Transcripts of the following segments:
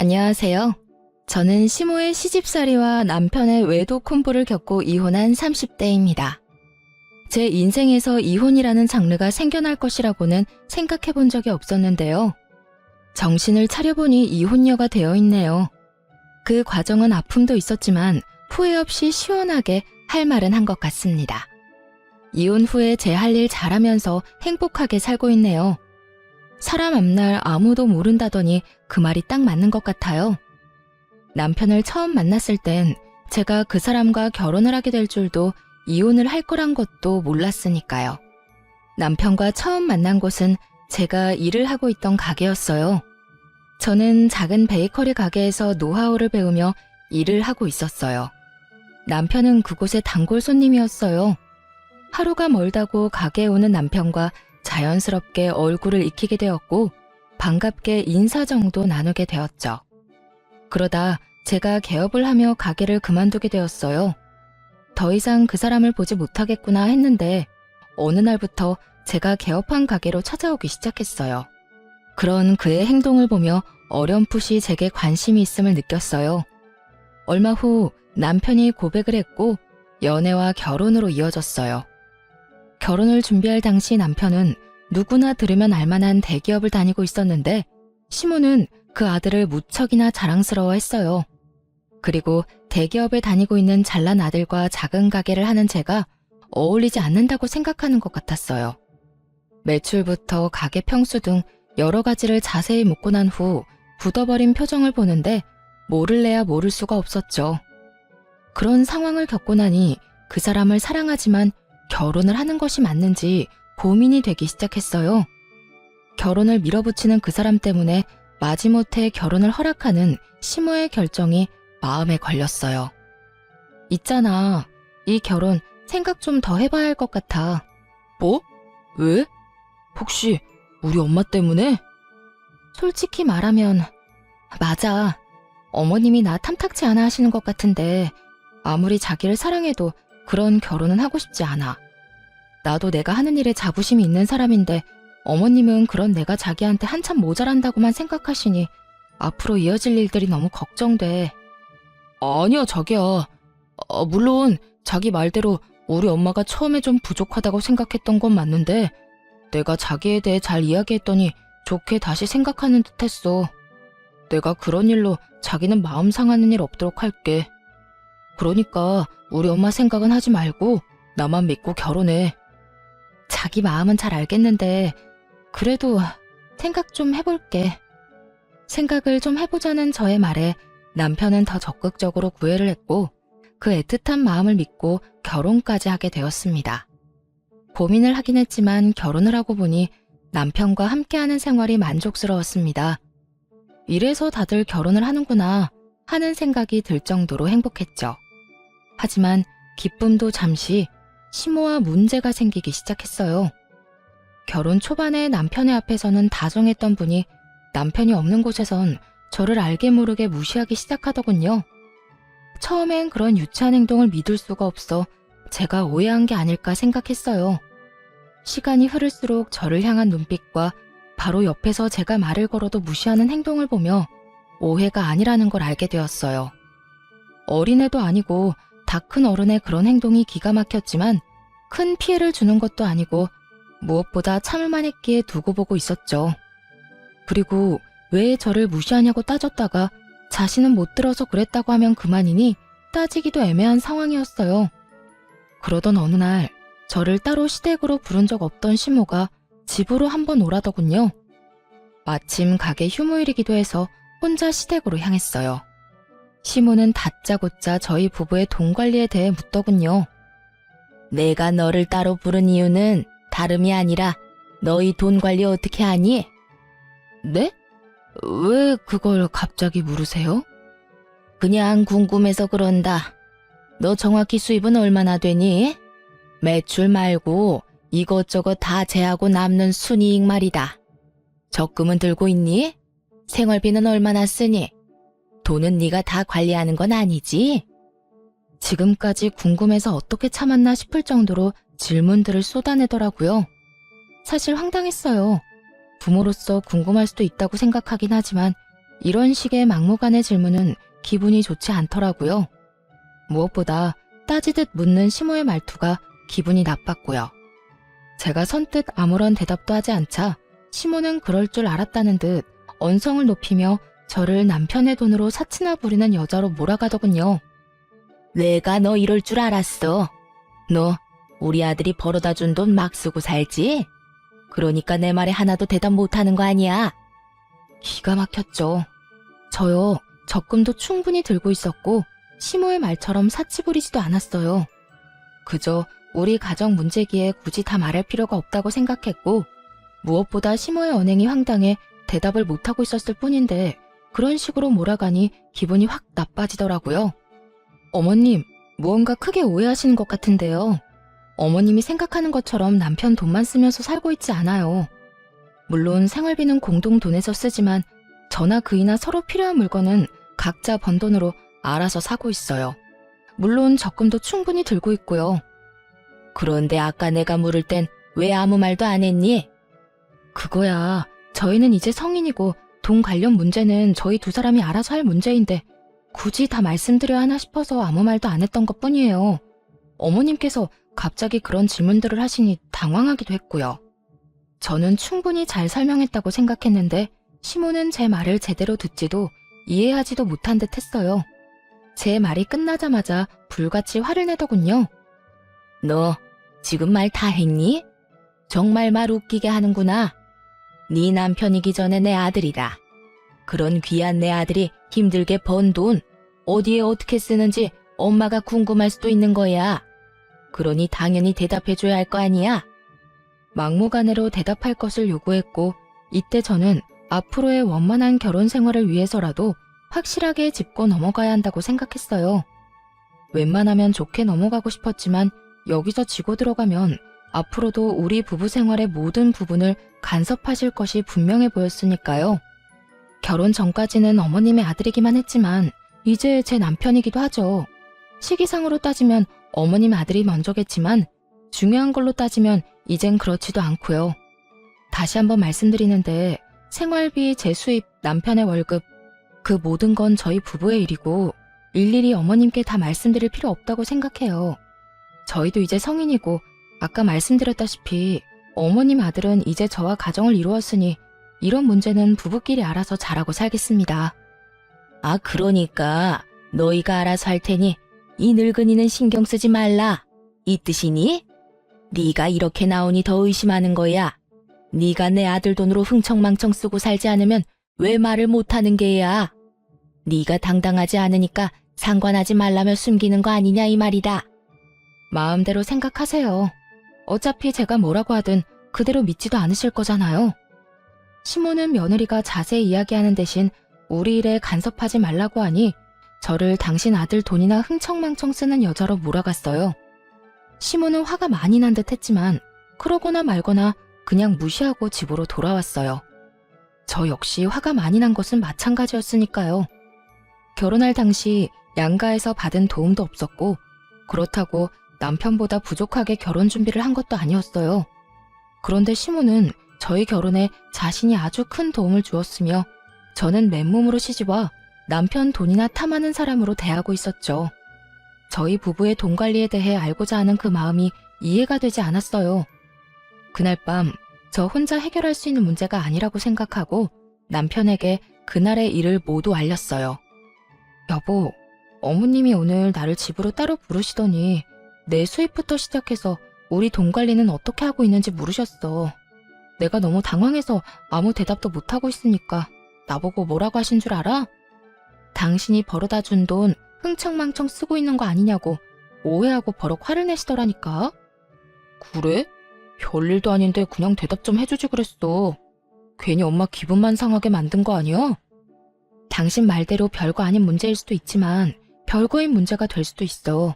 안녕하세요. 저는 시모의 시집살이와 남편의 외도 콤보를 겪고 이혼한 30대입니다. 제 인생에서 이혼이라는 장르가 생겨날 것이라고는 생각해 본 적이 없었는데요. 정신을 차려보니 이혼녀가 되어 있네요. 그 과정은 아픔도 있었지만 후회 없이 시원하게 할 말은 한 것 같습니다. 이혼 후에 제 할 일 잘하면서 행복하게 살고 있네요. 사람 앞날 아무도 모른다더니 그 말이 딱 맞는 것 같아요. 남편을 처음 만났을 땐 제가 그 사람과 결혼을 하게 될 줄도 이혼을 할 거란 것도 몰랐으니까요. 남편과 처음 만난 곳은 제가 일을 하고 있던 가게였어요. 저는 작은 베이커리 가게에서 노하우를 배우며 일을 하고 있었어요. 남편은 그곳의 단골 손님이었어요. 하루가 멀다고 가게에 오는 남편과 자연스럽게 얼굴을 익히게 되었고 반갑게 인사 정도 나누게 되었죠. 그러다 제가 개업을 하며 가게를 그만두게 되었어요. 더 이상 그 사람을 보지 못하겠구나 했는데 어느 날부터 제가 개업한 가게로 찾아오기 시작했어요. 그런 그의 행동을 보며 어렴풋이 제게 관심이 있음을 느꼈어요. 얼마 후 남편이 고백을 했고 연애와 결혼으로 이어졌어요. 결혼을 준비할 당시 남편은 누구나 들으면 알만한 대기업을 다니고 있었는데 시모는 그 아들을 무척이나 자랑스러워했어요. 그리고 대기업에 다니고 있는 잘난 아들과 작은 가게를 하는 제가 어울리지 않는다고 생각하는 것 같았어요. 매출부터 가게 평수 등 여러 가지를 자세히 묻고 난 후 굳어버린 표정을 보는데 모를래야 모를 수가 없었죠. 그런 상황을 겪고 나니 그 사람을 사랑하지만 결혼을 하는 것이 맞는지 고민이 되기 시작했어요. 결혼을 밀어붙이는 그 사람 때문에 마지못해 결혼을 허락하는 시모의 결정이 마음에 걸렸어요. 있잖아, 이 결혼 생각 좀 더 해봐야 할 것 같아. 뭐? 왜? 혹시 우리 엄마 때문에? 솔직히 말하면 맞아. 어머님이 나 탐탁치 않아 하시는 것 같은데 아무리 자기를 사랑해도 그런 결혼은 하고 싶지 않아. 나도 내가 하는 일에 자부심이 있는 사람인데 어머님은 그런 내가 자기한테 한참 모자란다고만 생각하시니 앞으로 이어질 일들이 너무 걱정돼. 아니야, 자기야. 물론 자기 말대로 우리 엄마가 처음에 좀 부족하다고 생각했던 건 맞는데 내가 자기에 대해 잘 이야기했더니 좋게 다시 생각하는 듯 했어. 내가 그런 일로 자기는 마음 상하는 일 없도록 할게. 그러니까 우리 엄마 생각은 하지 말고 나만 믿고 결혼해. 자기 마음은 잘 알겠는데 그래도 생각 좀 해볼게. 생각을 좀 해보자는 저의 말에 남편은 더 적극적으로 구애를 했고 그 애틋한 마음을 믿고 결혼까지 하게 되었습니다. 고민을 하긴 했지만 결혼을 하고 보니 남편과 함께하는 생활이 만족스러웠습니다. 이래서 다들 결혼을 하는구나 하는 생각이 들 정도로 행복했죠. 하지만 기쁨도 잠시 시모와 문제가 생기기 시작했어요. 결혼 초반에 남편의 앞에서는 다정했던 분이 남편이 없는 곳에선 저를 알게 모르게 무시하기 시작하더군요. 처음엔 그런 유치한 행동을 믿을 수가 없어 제가 오해한 게 아닐까 생각했어요. 시간이 흐를수록 저를 향한 눈빛과 바로 옆에서 제가 말을 걸어도 무시하는 행동을 보며 오해가 아니라는 걸 알게 되었어요. 어린애도 아니고 다 큰 어른의 그런 행동이 기가 막혔지만 큰 피해를 주는 것도 아니고 무엇보다 참을만 했기에 두고 보고 있었죠. 그리고 왜 저를 무시하냐고 따졌다가 자신은 못 들어서 그랬다고 하면 그만이니 따지기도 애매한 상황이었어요. 그러던 어느 날 저를 따로 시댁으로 부른 적 없던 시모가 집으로 한번 오라더군요. 마침 가게 휴무일이기도 해서 혼자 시댁으로 향했어요. 시모는 다짜고짜 저희 부부의 돈 관리에 대해 묻더군요. 내가 너를 따로 부른 이유는 다름이 아니라 너희 돈 관리 어떻게 하니? 네? 왜 그걸 갑자기 물으세요? 그냥 궁금해서 그런다. 너 정확히 수입은 얼마나 되니? 매출 말고 이것저것 다 제하고 남는 순이익 말이다. 적금은 들고 있니? 생활비는 얼마나 쓰니? 돈은 네가 다 관리하는 건 아니지? 지금까지 궁금해서 어떻게 참았나 싶을 정도로 질문들을 쏟아내더라고요. 사실 황당했어요. 부모로서 궁금할 수도 있다고 생각하긴 하지만 이런 식의 막무가내 질문은 기분이 좋지 않더라고요. 무엇보다 따지듯 묻는 시모의 말투가 기분이 나빴고요. 제가 선뜻 아무런 대답도 하지 않자 시모는 그럴 줄 알았다는 듯 언성을 높이며 저를 남편의 돈으로 사치나 부리는 여자로 몰아가더군요. 내가 너 이럴 줄 알았어. 너 우리 아들이 벌어다 준 돈 막 쓰고 살지? 그러니까 내 말에 하나도 대답 못하는 거 아니야? 기가 막혔죠. 저요, 적금도 충분히 들고 있었고 시모의 말처럼 사치 부리지도 않았어요. 그저 우리 가정 문제기에 굳이 다 말할 필요가 없다고 생각했고 무엇보다 시모의 언행이 황당해 대답을 못하고 있었을 뿐인데 그런 식으로 몰아가니 기분이 확 나빠지더라고요. 어머님, 무언가 크게 오해하시는 것 같은데요. 어머님이 생각하는 것처럼 남편 돈만 쓰면서 살고 있지 않아요. 물론 생활비는 공동 돈에서 쓰지만 저나 그이나 서로 필요한 물건은 각자 번 돈으로 알아서 사고 있어요. 물론 적금도 충분히 들고 있고요. 그런데 아까 내가 물을 땐 왜 아무 말도 안 했니? 그거야, 저희는 이제 성인이고 돈 관련 문제는 저희 두 사람이 알아서 할 문제인데 굳이 다 말씀드려야 하나 싶어서 아무 말도 안 했던 것뿐이에요. 어머님께서 갑자기 그런 질문들을 하시니 당황하기도 했고요. 저는 충분히 잘 설명했다고 생각했는데 시모는 제 말을 제대로 듣지도 이해하지도 못한 듯 했어요. 제 말이 끝나자마자 불같이 화를 내더군요. 너 지금 말 다 했니? 정말 말 웃기게 하는구나. 네 남편이기 전에 내 아들이다. 그런 귀한 내 아들이 힘들게 번 돈 어디에 어떻게 쓰는지 엄마가 궁금할 수도 있는 거야. 그러니 당연히 대답해줘야 할 거 아니야. 막무가내로 대답할 것을 요구했고 이때 저는 앞으로의 원만한 결혼 생활을 위해서라도 확실하게 짚고 넘어가야 한다고 생각했어요. 웬만하면 좋게 넘어가고 싶었지만 여기서 지고 들어가면 앞으로도 우리 부부 생활의 모든 부분을 간섭하실 것이 분명해 보였으니까요. 결혼 전까지는 어머님의 아들이기만 했지만 이제 제 남편이기도 하죠. 시기상으로 따지면 어머님 아들이 먼저겠지만 중요한 걸로 따지면 이젠 그렇지도 않고요. 다시 한번 말씀드리는데 생활비, 제 수입, 남편의 월급 그 모든 건 저희 부부의 일이고 일일이 어머님께 다 말씀드릴 필요 없다고 생각해요. 저희도 이제 성인이고 아까 말씀드렸다시피 어머님 아들은 이제 저와 가정을 이루었으니 이런 문제는 부부끼리 알아서 잘하고 살겠습니다. 아, 그러니까 너희가 알아서 할 테니 이 늙은이는 신경 쓰지 말라. 이 뜻이니? 네가 이렇게 나오니 더 의심하는 거야. 네가 내 아들 돈으로 흥청망청 쓰고 살지 않으면 왜 말을 못하는 게야? 네가 당당하지 않으니까 상관하지 말라며 숨기는 거 아니냐 이 말이다. 마음대로 생각하세요. 어차피 제가 뭐라고 하든 그대로 믿지도 않으실 거잖아요. 시모는 며느리가 자세히 이야기하는 대신 우리 일에 간섭하지 말라고 하니 저를 당신 아들 돈이나 흥청망청 쓰는 여자로 몰아갔어요. 시모는 화가 많이 난 듯 했지만 그러거나 말거나 그냥 무시하고 집으로 돌아왔어요. 저 역시 화가 많이 난 것은 마찬가지였으니까요. 결혼할 당시 양가에서 받은 도움도 없었고 그렇다고 남편보다 부족하게 결혼 준비를 한 것도 아니었어요. 그런데 시모는 저희 결혼에 자신이 아주 큰 도움을 주었으며 저는 맨몸으로 시집와 남편 돈이나 탐하는 사람으로 대하고 있었죠. 저희 부부의 돈 관리에 대해 알고자 하는 그 마음이 이해가 되지 않았어요. 그날 밤 저 혼자 해결할 수 있는 문제가 아니라고 생각하고 남편에게 그날의 일을 모두 알렸어요. 여보, 어머님이 오늘 나를 집으로 따로 부르시더니 내 수입부터 시작해서 우리 돈 관리는 어떻게 하고 있는지 물으셨어. 내가 너무 당황해서 아무 대답도 못하고 있으니까 나보고 뭐라고 하신 줄 알아? 당신이 벌어다 준 돈 흥청망청 쓰고 있는 거 아니냐고 오해하고 버럭 화를 내시더라니까. 그래? 별일도 아닌데 그냥 대답 좀 해주지 그랬어. 괜히 엄마 기분만 상하게 만든 거 아니야? 당신 말대로 별거 아닌 문제일 수도 있지만 별거인 문제가 될 수도 있어.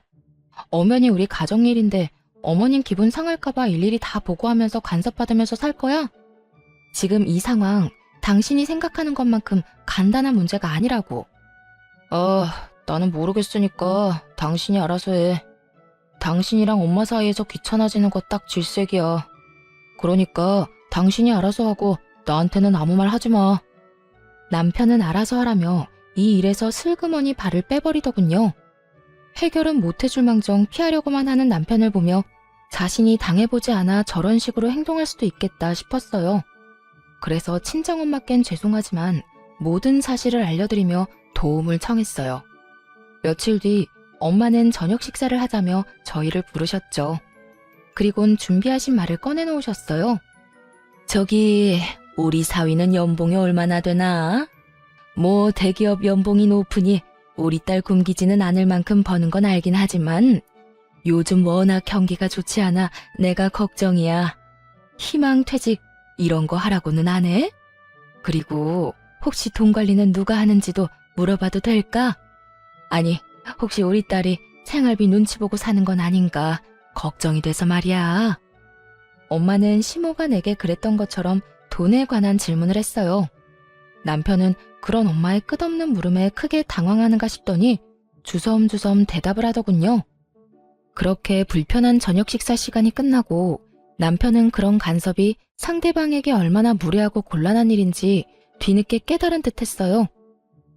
엄연히 우리 가정일인데 어머님 기분 상할까봐 일일이 다 보고하면서 간섭받으면서 살 거야? 지금 이 상황 당신이 생각하는 것만큼 간단한 문제가 아니라고. 나는 모르겠으니까 당신이 알아서 해. 당신이랑 엄마 사이에서 귀찮아지는 거 딱 질색이야. 그러니까 당신이 알아서 하고 나한테는 아무 말 하지 마. 남편은 알아서 하라며 이 일에서 슬그머니 발을 빼버리더군요. 해결은 못해줄 망정 피하려고만 하는 남편을 보며 자신이 당해보지 않아 저런 식으로 행동할 수도 있겠다 싶었어요. 그래서 친정엄마께는 죄송하지만 모든 사실을 알려드리며 도움을 청했어요. 며칠 뒤 엄마는 저녁 식사를 하자며 저희를 부르셨죠. 그리곤 준비하신 말을 꺼내놓으셨어요. 저기 우리 사위는 연봉이 얼마나 되나? 뭐 대기업 연봉이 높으니 우리 딸 굶기지는 않을 만큼 버는 건 알긴 하지만 요즘 워낙 경기가 좋지 않아 내가 걱정이야. 희망퇴직 이런 거 하라고는 안 해? 그리고 혹시 돈 관리는 누가 하는지도 물어봐도 될까? 아니, 혹시 우리 딸이 생활비 눈치 보고 사는 건 아닌가 걱정이 돼서 말이야. 엄마는 시모가 내게 그랬던 것처럼 돈에 관한 질문을 했어요. 남편은 그런 엄마의 끝없는 물음에 크게 당황하는가 싶더니 주섬주섬 대답을 하더군요. 그렇게 불편한 저녁 식사 시간이 끝나고 남편은 그런 간섭이 상대방에게 얼마나 무례하고 곤란한 일인지 뒤늦게 깨달은 듯 했어요.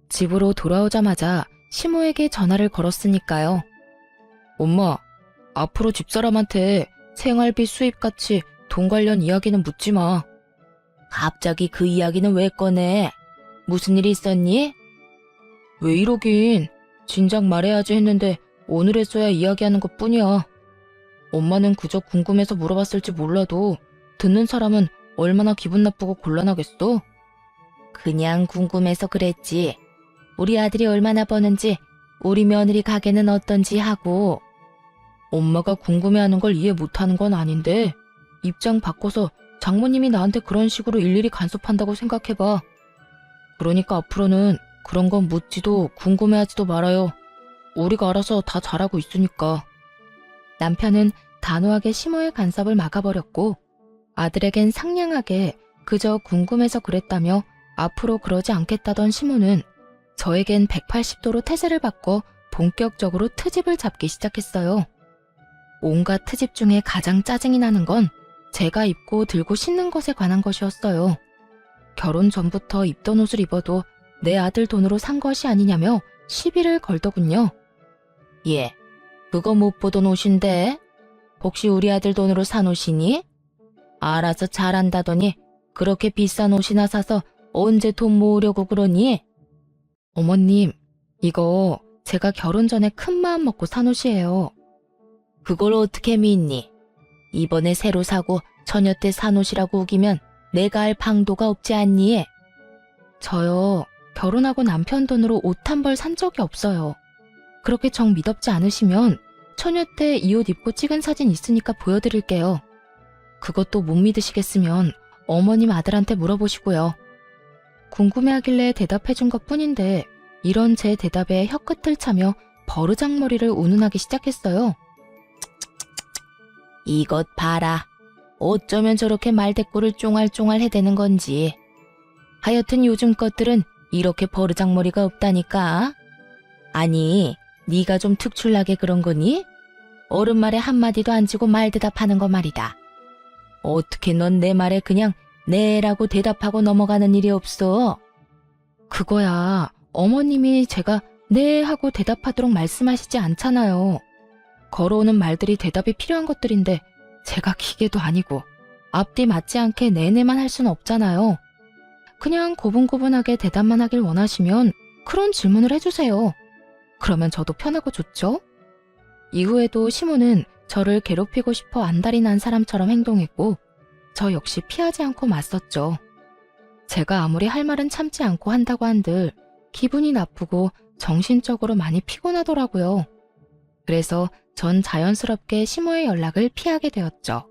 집으로 돌아오자마자 시모에게 전화를 걸었으니까요. 엄마, 앞으로 집사람한테 생활비 수입같이 돈 관련 이야기는 묻지 마. 갑자기 그 이야기는 왜 꺼내? 무슨 일이 있었니? 왜 이러긴. 진작 말해야지 했는데 오늘에서야 이야기하는 것 뿐이야. 엄마는 그저 궁금해서 물어봤을지 몰라도 듣는 사람은 얼마나 기분 나쁘고 곤란하겠어? 그냥 궁금해서 그랬지. 우리 아들이 얼마나 버는지, 우리 며느리 가게는 어떤지 하고. 엄마가 궁금해하는 걸 이해 못하는 건 아닌데 입장 바꿔서 장모님이 나한테 그런 식으로 일일이 간섭한다고 생각해봐. 그러니까 앞으로는 그런 건 묻지도 궁금해하지도 말아요. 우리가 알아서 다 잘하고 있으니까. 남편은 단호하게 시모의 간섭을 막아버렸고 아들에겐 상냥하게 그저 궁금해서 그랬다며 앞으로 그러지 않겠다던 시모는 저에겐 180도로 태세를 바꿔 본격적으로 트집을 잡기 시작했어요. 온갖 트집 중에 가장 짜증이 나는 건 제가 입고 들고 신는 것에 관한 것이었어요. 결혼 전부터 입던 옷을 입어도 내 아들 돈으로 산 것이 아니냐며 시비를 걸더군요. 예, 그거 못 보던 옷인데 혹시 우리 아들 돈으로 산 옷이니? 알아서 잘한다더니 그렇게 비싼 옷이나 사서 언제 돈 모으려고 그러니? 어머님, 이거 제가 결혼 전에 큰 마음 먹고 산 옷이에요. 그걸 어떻게 믿니? 이번에 새로 사고 처녀 때 산 옷이라고 우기면 내가 할 방도가 없지 않니? 저요, 결혼하고 남편 돈으로 옷 한 벌 산 적이 없어요. 그렇게 정 믿업지 않으시면 처녀 때 이 옷 입고 찍은 사진 있으니까 보여드릴게요. 그것도 못 믿으시겠으면 어머님 아들한테 물어보시고요. 궁금해하길래 대답해준 것뿐인데 이런 제 대답에 혀끝을 차며 버르장머리를 운운하기 시작했어요. 이것 봐라. 어쩌면 저렇게 말대꾸를 쫑알쫑알 해대는 건지. 하여튼 요즘 것들은 이렇게 버르장머리가 없다니까. 아니, 네가 좀 특출나게 그런 거니? 어른 말에 한마디도 안 지고 말 대답하는 거 말이다. 어떻게 넌 내 말에 그냥 네라고 대답하고 넘어가는 일이 없어? 그거야 어머님이 제가 네 하고 대답하도록 말씀하시지 않잖아요. 걸어오는 말들이 대답이 필요한 것들인데 제가 기계도 아니고 앞뒤 맞지 않게 네네만 할 수는 없잖아요. 그냥 고분고분하게 대답만 하길 원하시면 그런 질문을 해주세요. 그러면 저도 편하고 좋죠? 이후에도 시모는 저를 괴롭히고 싶어 안달이 난 사람처럼 행동했고 저 역시 피하지 않고 맞섰죠. 제가 아무리 할 말은 참지 않고 한다고 한들 기분이 나쁘고 정신적으로 많이 피곤하더라고요. 그래서 전 자연스럽게 시모의 연락을 피하게 되었죠.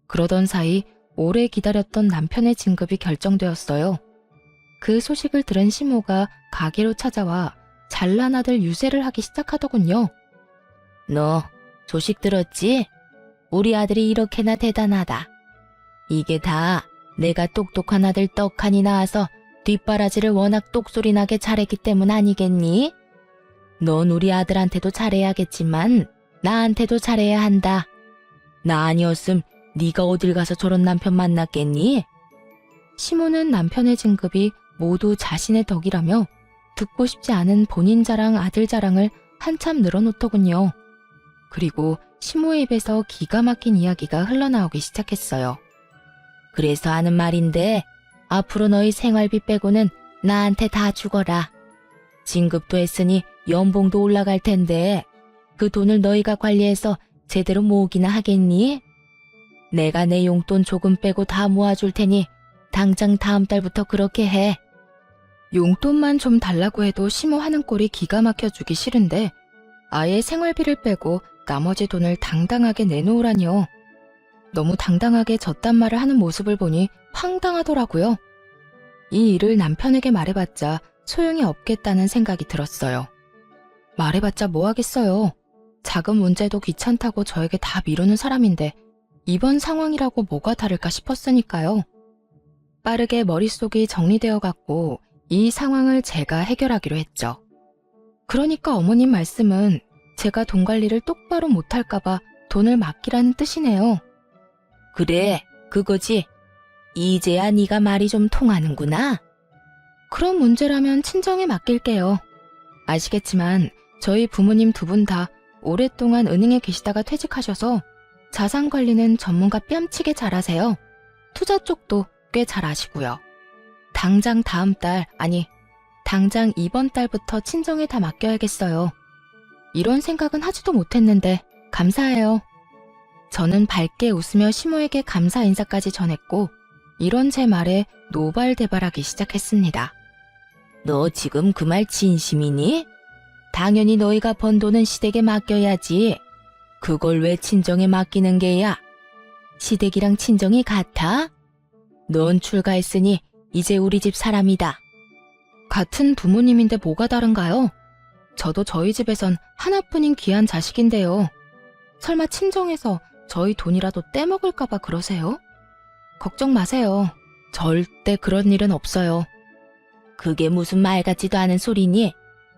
그러던 사이 오래 기다렸던 남편의 진급이 결정되었어요. 그 소식을 들은 시모가 가게로 찾아와 잘난 아들 유세를 하기 시작하더군요. 너 소식 들었지? 우리 아들이 이렇게나 대단하다. 이게 다 내가 똑똑한 아들 떡하니 낳아서 뒷바라지를 워낙 똑소리 나게 잘했기 때문 아니겠니? 넌 우리 아들한테도 잘해야겠지만 나한테도 잘해야 한다. 나 아니었음 네가 어딜 가서 저런 남편 만났겠니? 시모는 남편의 진급이 모두 자신의 덕이라며 듣고 싶지 않은 본인 자랑, 아들 자랑을 한참 늘어놓더군요. 그리고 시모의 입에서 기가 막힌 이야기가 흘러나오기 시작했어요. 그래서 하는 말인데 앞으로 너희 생활비 빼고는 나한테 다 주거라. 진급도 했으니 연봉도 올라갈 텐데 그 돈을 너희가 관리해서 제대로 모으기나 하겠니? 내가 내 용돈 조금 빼고 다 모아줄 테니 당장 다음 달부터 그렇게 해. 용돈만 좀 달라고 해도 시모 하는 꼴이 기가 막혀주기 싫은데 아예 생활비를 빼고 나머지 돈을 당당하게 내놓으라니요. 너무 당당하게 저딴 말을 하는 모습을 보니 황당하더라고요. 이 일을 남편에게 말해봤자 소용이 없겠다는 생각이 들었어요. 말해봤자 뭐 하겠어요. 작은 문제도 귀찮다고 저에게 다 미루는 사람인데 이번 상황이라고 뭐가 다를까 싶었으니까요. 빠르게 머릿속이 정리되어 갔고 이 상황을 제가 해결하기로 했죠. 그러니까 어머님 말씀은 제가 돈 관리를 똑바로 못할까봐 돈을 맡기라는 뜻이네요. 그래, 그거지. 이제야 네가 말이 좀 통하는구나. 그런 문제라면 친정에 맡길게요. 아시겠지만 저희 부모님 두 분 다 오랫동안 은행에 계시다가 퇴직하셔서 자산 관리는 전문가 뺨치게 잘하세요. 투자 쪽도 꽤 잘 아시고요. 당장 다음 달, 아니 당장 이번 달부터 친정에 다 맡겨야겠어요. 이런 생각은 하지도 못했는데 감사해요. 저는 밝게 웃으며 시모에게 감사 인사까지 전했고 이런 제 말에 노발대발하기 시작했습니다. 너 지금 그 말 진심이니? 당연히 너희가 번 돈은 시댁에 맡겨야지. 그걸 왜 친정에 맡기는 게야? 시댁이랑 친정이 같아? 넌 출가했으니 이제 우리 집 사람이다. 같은 부모님인데 뭐가 다른가요? 저도 저희 집에선 하나뿐인 귀한 자식인데요. 설마 친정에서 저희 돈이라도 떼먹을까봐 그러세요? 걱정 마세요. 절대 그런 일은 없어요. 그게 무슨 말 같지도 않은 소리니?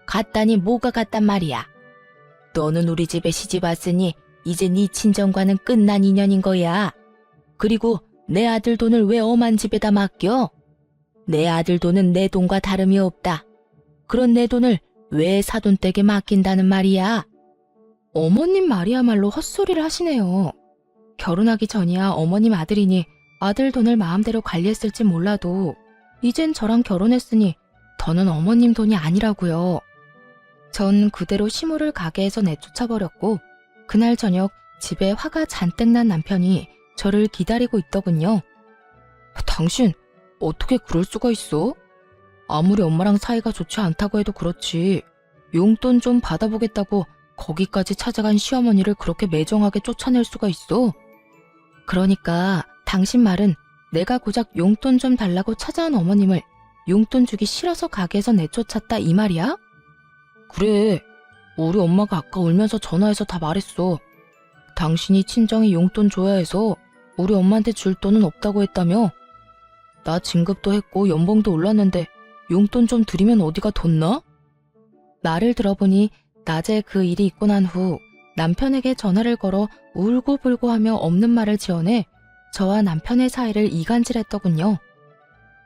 같다니 뭐가 같단 말이야. 너는 우리 집에 시집 왔으니 이제 네 친정과는 끝난 인연인 거야. 그리고 내 아들 돈을 왜 엄한 집에다 맡겨? 내 아들 돈은 내 돈과 다름이 없다. 그런 내 돈을 왜 사돈댁에 맡긴다는 말이야? 어머님 말이야말로 헛소리를 하시네요. 결혼하기 전이야 어머님 아들이니 아들 돈을 마음대로 관리했을지 몰라도 이젠 저랑 결혼했으니 더는 어머님 돈이 아니라고요. 전 그대로 시모를 가게에서 내쫓아버렸고 그날 저녁 집에 화가 잔뜩 난 남편이 저를 기다리고 있더군요. 당신 어떻게 그럴 수가 있어? 아무리 엄마랑 사이가 좋지 않다고 해도 그렇지. 용돈 좀 받아보겠다고 거기까지 찾아간 시어머니를 그렇게 매정하게 쫓아낼 수가 있어? 그러니까 당신 말은 내가 고작 용돈 좀 달라고 찾아온 어머님을 용돈 주기 싫어서 가게에서 내쫓았다 이 말이야? 그래. 우리 엄마가 아까 울면서 전화해서 다 말했어. 당신이 친정에 용돈 줘야 해서 우리 엄마한테 줄 돈은 없다고 했다며? 나 진급도 했고 연봉도 올랐는데 용돈 좀 드리면 어디가 덧나? 말을 들어보니 낮에 그 일이 있고 난 후 남편에게 전화를 걸어 울고불고 하며 없는 말을 지어내 저와 남편의 사이를 이간질했더군요.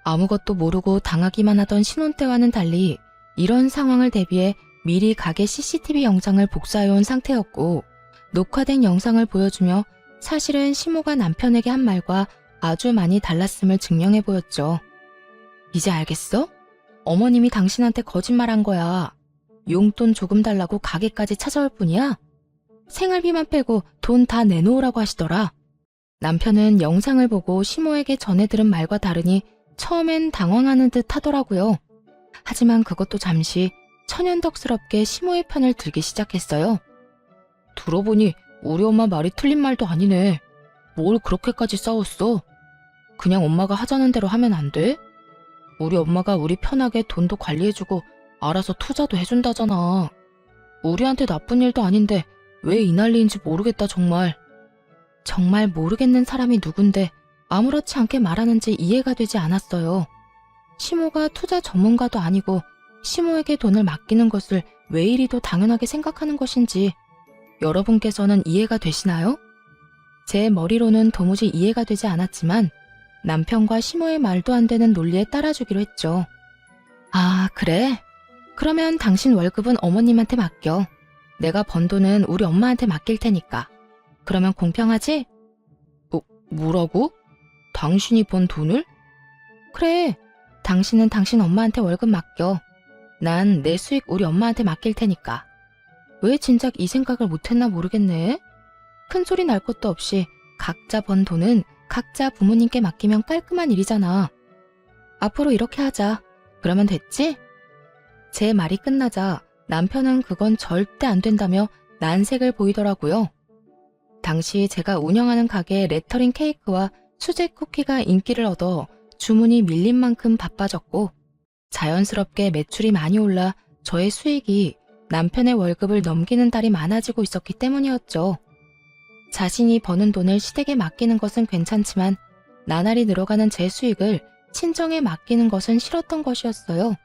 아무것도 모르고 당하기만 하던 신혼 때와는 달리 이런 상황을 대비해 미리 가게 CCTV 영상을 복사해온 상태였고 녹화된 영상을 보여주며 사실은 시모가 남편에게 한 말과 아주 많이 달랐음을 증명해 보였죠. 이제 알겠어? 어머님이 당신한테 거짓말한 거야. 용돈 조금 달라고 가게까지 찾아올 뿐이야. 생활비만 빼고 돈 다 내놓으라고 하시더라. 남편은 영상을 보고 시모에게 전해 들은 말과 다르니 처음엔 당황하는 듯 하더라고요. 하지만 그것도 잠시 천연덕스럽게 시모의 편을 들기 시작했어요. 들어보니 우리 엄마 말이 틀린 말도 아니네. 뭘 그렇게까지 싸웠어? 그냥 엄마가 하자는 대로 하면 안 돼? 우리 엄마가 우리 편하게 돈도 관리해주고 알아서 투자도 해준다잖아. 우리한테 나쁜 일도 아닌데 왜 이 난리인지 모르겠다 정말. 정말 모르겠는 사람이 누군데 아무렇지 않게 말하는지 이해가 되지 않았어요. 시모가 투자 전문가도 아니고 시모에게 돈을 맡기는 것을 왜 이리도 당연하게 생각하는 것인지 여러분께서는 이해가 되시나요? 제 머리로는 도무지 이해가 되지 않았지만 남편과 시모의 말도 안 되는 논리에 따라주기로 했죠. 아, 그래? 그러면 당신 월급은 어머님한테 맡겨. 내가 번 돈은 우리 엄마한테 맡길 테니까. 그러면 공평하지? 뭐라고? 당신이 번 돈을? 그래. 당신은 당신 엄마한테 월급 맡겨. 난 내 수익 우리 엄마한테 맡길 테니까. 왜 진작 이 생각을 못했나 모르겠네. 큰 소리 날 것도 없이 각자 번 돈은 각자 부모님께 맡기면 깔끔한 일이잖아. 앞으로 이렇게 하자. 그러면 됐지? 제 말이 끝나자 남편은 그건 절대 안 된다며 난색을 보이더라고요. 당시 제가 운영하는 가게의 레터링 케이크와 수제 쿠키가 인기를 얻어 주문이 밀린 만큼 바빠졌고 자연스럽게 매출이 많이 올라 저의 수익이 남편의 월급을 넘기는 달이 많아지고 있었기 때문이었죠. 자신이 버는 돈을 시댁에 맡기는 것은 괜찮지만 나날이 늘어가는 제 수익을 친정에 맡기는 것은 싫었던 것이었어요.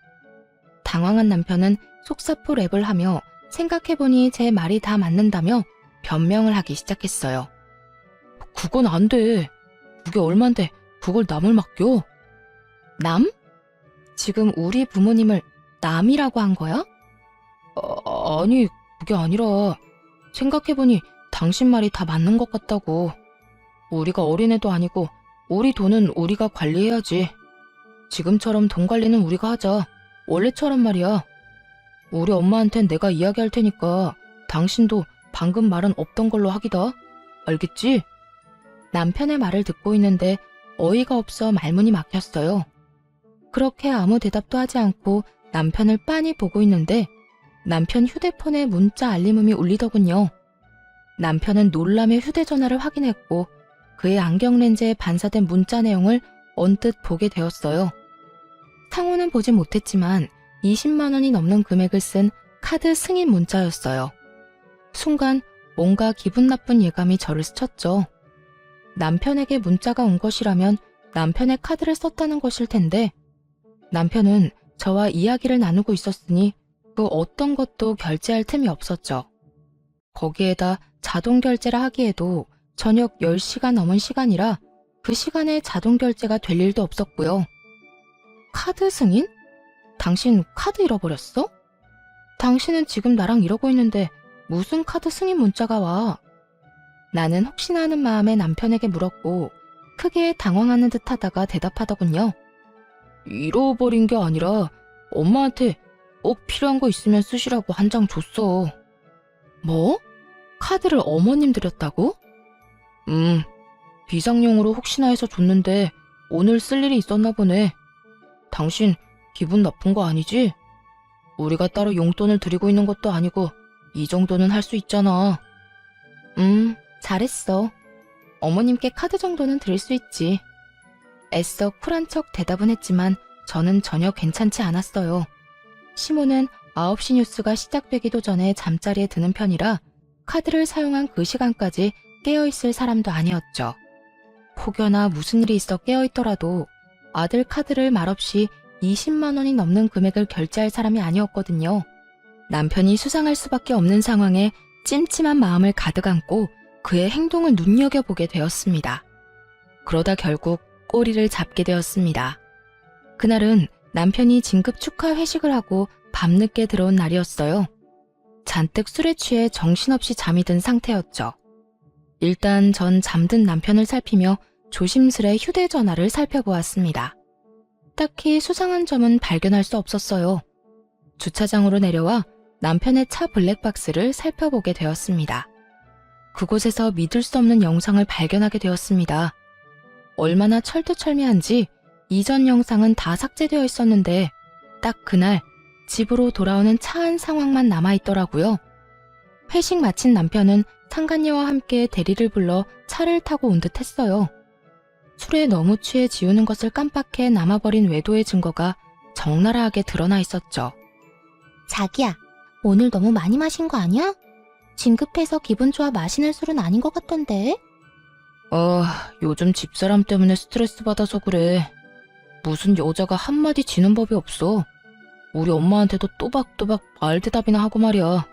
당황한 남편은 속사포 랩을 하며 생각해보니 제 말이 다 맞는다며 변명을 하기 시작했어요. 그건 안 돼. 그게 얼만데 그걸 남을 맡겨? 남? 지금 우리 부모님을 남이라고 한 거야? 아니, 그게 아니라 생각해보니 당신 말이 다 맞는 것 같다고. 우리가 어린애도 아니고 우리 돈은 우리가 관리해야지. 지금처럼 돈 관리는 우리가 하자. 원래처럼 말이야. 우리 엄마한텐 내가 이야기할 테니까 당신도 방금 말은 없던 걸로 하기다. 알겠지? 남편의 말을 듣고 있는데 어이가 없어 말문이 막혔어요. 그렇게 아무 대답도 하지 않고 남편을 빤히 보고 있는데 남편 휴대폰에 문자 알림음이 울리더군요. 남편은 놀라며 휴대전화를 확인했고 그의 안경렌즈에 반사된 문자 내용을 언뜻 보게 되었어요. 상호는 보지 못했지만 20만 원이 넘는 금액을 쓴 카드 승인 문자였어요. 순간 뭔가 기분 나쁜 예감이 저를 스쳤죠. 남편에게 문자가 온 것이라면 남편의 카드를 썼다는 것일 텐데 남편은 저와 이야기를 나누고 있었으니 그 어떤 것도 결제할 틈이 없었죠. 거기에다 자동 결제라 하기에도 저녁 10시가 넘은 시간이라 그 시간에 자동 결제가 될 일도 없었고요. 카드 승인? 당신 카드 잃어버렸어? 당신은 지금 나랑 이러고 있는데 무슨 카드 승인 문자가 와? 나는 혹시나 하는 마음에 남편에게 물었고 크게 당황하는 듯 하다가 대답하더군요. 잃어버린 게 아니라 엄마한테 꼭 필요한 거 있으면 쓰시라고 한 장 줬어. 뭐? 카드를 어머님 드렸다고? 비상용으로 혹시나 해서 줬는데 오늘 쓸 일이 있었나 보네. 당신 기분 나쁜 거 아니지? 우리가 따로 용돈을 드리고 있는 것도 아니고 이 정도는 할 수 있잖아. 잘했어. 어머님께 카드 정도는 드릴 수 있지. 애써 쿨한 척 대답은 했지만 저는 전혀 괜찮지 않았어요. 시모는 9시 뉴스가 시작되기도 전에 잠자리에 드는 편이라 카드를 사용한 그 시간까지 깨어있을 사람도 아니었죠. 혹여나 무슨 일이 있어 깨어있더라도 아들 카드를 말없이 20만 원이 넘는 금액을 결제할 사람이 아니었거든요. 남편이 수상할 수밖에 없는 상황에 찜찜한 마음을 가득 안고 그의 행동을 눈여겨보게 되었습니다. 그러다 결국 꼬리를 잡게 되었습니다. 그날은 남편이 진급 축하 회식을 하고 밤늦게 들어온 날이었어요. 잔뜩 술에 취해 정신없이 잠이 든 상태였죠. 일단 전 잠든 남편을 살피며 조심스레 휴대전화를 살펴보았습니다. 딱히 수상한 점은 발견할 수 없었어요. 주차장으로 내려와 남편의 차 블랙박스를 살펴보게 되었습니다. 그곳에서 믿을 수 없는 영상을 발견하게 되었습니다. 얼마나 철두철미한지 이전 영상은 다 삭제되어 있었는데 딱 그날 집으로 돌아오는 차 안 상황만 남아있더라고요. 회식 마친 남편은 상간녀와 함께 대리를 불러 차를 타고 온 듯 했어요. 술에 너무 취해 지우는 것을 깜빡해 남아버린 외도의 증거가 적나라하게 드러나 있었죠. 자기야, 오늘 너무 많이 마신 거 아니야? 진급해서 기분 좋아 마시는 술은 아닌 것 같던데? 요즘 집사람 때문에 스트레스 받아서 그래. 무슨 여자가 한마디 지는 법이 없어. 우리 엄마한테도 또박또박 말대답이나 하고 말이야.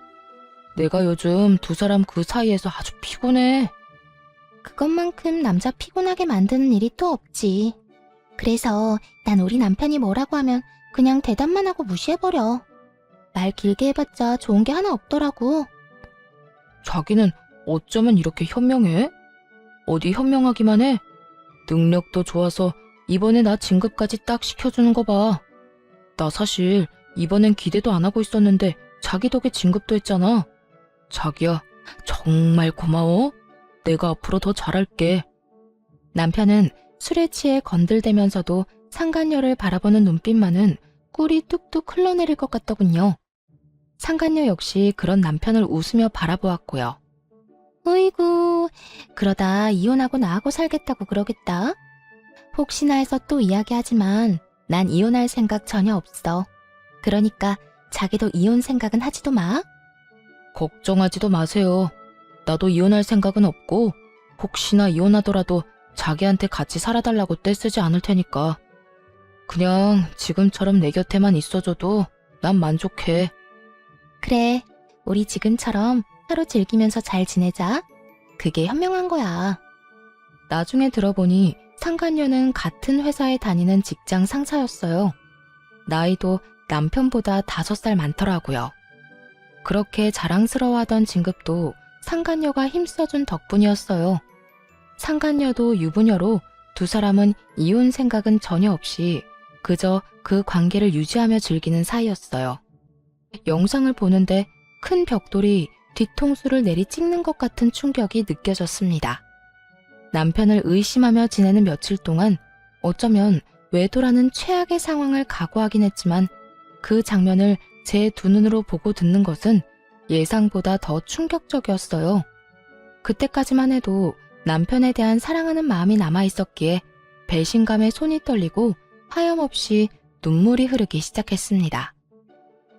내가 요즘 두 사람 그 사이에서 아주 피곤해. 그것만큼 남자 피곤하게 만드는 일이 또 없지. 그래서 난 우리 남편이 뭐라고 하면 그냥 대답만 하고 무시해버려. 말 길게 해봤자 좋은 게 하나 없더라고. 자기는 어쩌면 이렇게 현명해? 어디 현명하기만 해? 능력도 좋아서 이번에 나 진급까지 딱 시켜주는 거 봐. 나 사실 이번엔 기대도 안 하고 있었는데 자기 덕에 진급도 했잖아. 자기야, 정말 고마워. 내가 앞으로 더 잘할게. 남편은 술에 취해 건들대면서도 상간녀를 바라보는 눈빛만은 꿀이 뚝뚝 흘러내릴 것 같더군요. 상간녀 역시 그런 남편을 웃으며 바라보았고요. 으이구, 그러다 이혼하고 나하고 살겠다고 그러겠다. 혹시나 해서 또 이야기하지만 난 이혼할 생각 전혀 없어. 그러니까 자기도 이혼 생각은 하지도 마. 걱정하지도 마세요. 나도 이혼할 생각은 없고 혹시나 이혼하더라도 자기한테 같이 살아달라고 떼쓰지 않을 테니까. 그냥 지금처럼 내 곁에만 있어줘도 난 만족해. 그래, 우리 지금처럼 서로 즐기면서 잘 지내자. 그게 현명한 거야. 나중에 들어보니 상간녀는 같은 회사에 다니는 직장 상사였어요. 나이도 남편보다 5살 많더라고요. 그렇게 자랑스러워하던 진급도 상간녀가 힘써준 덕분이었어요. 상간녀도 유부녀로 두 사람은 이혼 생각은 전혀 없이 그저 그 관계를 유지하며 즐기는 사이였어요. 영상을 보는데 큰 벽돌이 뒤통수를 내리 찍는 것 같은 충격이 느껴졌습니다. 남편을 의심하며 지내는 며칠 동안 어쩌면 외도라는 최악의 상황을 각오하긴 했지만 그 장면을 제 두 눈으로 보고 듣는 것은 예상보다 더 충격적이었어요. 그때까지만 해도 남편에 대한 사랑하는 마음이 남아있었기에 배신감에 손이 떨리고 하염없이 눈물이 흐르기 시작했습니다.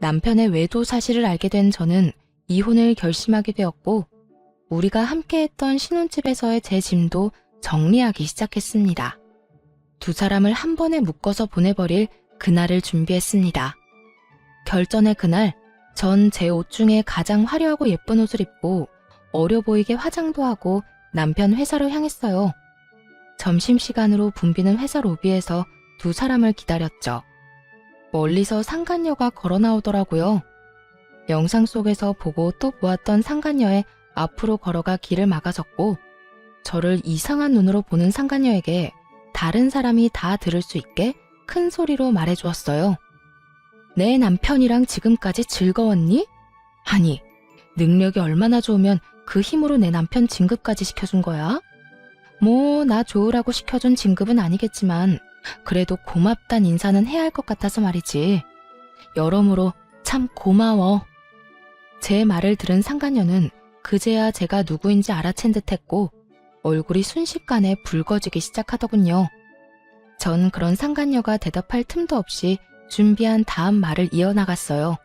남편의 외도 사실을 알게 된 저는 이혼을 결심하게 되었고 우리가 함께했던 신혼집에서의 제 짐도 정리하기 시작했습니다. 두 사람을 한 번에 묶어서 보내버릴 그날을 준비했습니다. 결전의 그날, 전 제 옷 중에 가장 화려하고 예쁜 옷을 입고 어려 보이게 화장도 하고 남편 회사로 향했어요. 점심시간으로 붐비는 회사 로비에서 두 사람을 기다렸죠. 멀리서 상간녀가 걸어 나오더라고요. 영상 속에서 보고 또 보았던 상간녀의 앞으로 걸어가 길을 막아섰고 저를 이상한 눈으로 보는 상간녀에게 다른 사람이 다 들을 수 있게 큰 소리로 말해주었어요. 내 남편이랑 지금까지 즐거웠니? 아니, 능력이 얼마나 좋으면 그 힘으로 내 남편 진급까지 시켜준 거야? 뭐 나 좋으라고 시켜준 진급은 아니겠지만 그래도 고맙단 인사는 해야 할 것 같아서 말이지. 여러모로 참 고마워. 제 말을 들은 상간녀는 그제야 제가 누구인지 알아챈 듯했고 얼굴이 순식간에 붉어지기 시작하더군요. 전 그런 상간녀가 대답할 틈도 없이 준비한 다음 말을 이어나갔어요.